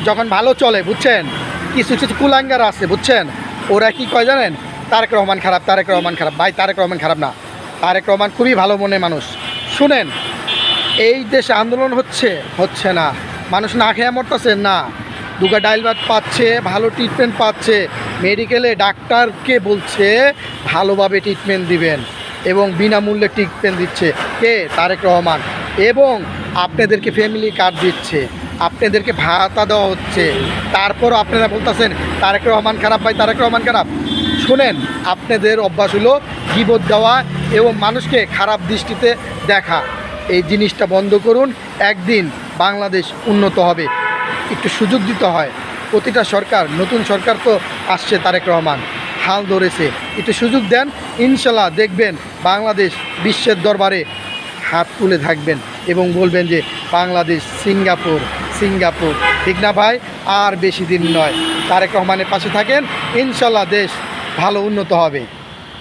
যখন ভালো চলে বুঝছেন, কিছু কিছু কুলাঙ্গার আছে বুঝছেন, ওরা কি কয় জানেন, তারেক রহমান খারাপ, তারেক রহমান খারাপ। ভাই তারেক রহমান খারাপ না, তারেক রহমান খুবই ভালো মনে মানুষ। শুনেন, এই দেশে আন্দোলন হচ্ছে না, মানুষ না খেয়ে মরতেছে না, দুগা ডাইল ভাত পাচ্ছে, ভালো ট্রিটমেন্ট পাচ্ছে, মেডিকেলে ডাক্তারকে বলছে ভালোভাবে ট্রিটমেন্ট দিবেন এবং বিনামূল্যে ট্রিটমেন্ট দিচ্ছে কে, তারেক রহমান। এবং আপনাদেরকে ফ্যামিলি কার্ড দিচ্ছে, আপনাদেরকে ভাতা দেওয়া হচ্ছে, তারপরও আপনারা বলতেছেন তারেক রহমান খারাপ, ভাই তারেক রহমান খারাপ। শুনেন, আপনাদের অভ্যাস হলো গীবত দেওয়া এবং মানুষকে খারাপ দৃষ্টিতে দেখা। এই জিনিসটা বন্ধ করুন, একদিন বাংলাদেশ উন্নত হবে। একটু সুযোগ দিতে হয় প্রতিটা সরকার, নতুন সরকার তো আসছে, তারেক রহমান হাল ধরেছে, একটু সুযোগ দেন, ইনশাল্লাহ দেখবেন বাংলাদেশ বিশ্বের দরবারে হাত তুলে থাকবেন এবং বলবেন যে বাংলাদেশ সিঙ্গাপুর, সিঙ্গাপুর। ঠিক না ভাই? আর বেশি দিন নয়, তারেক রহমানের পাশে থাকেন, ইনশাল্লাহ দেশ ভালো উন্নত হবে।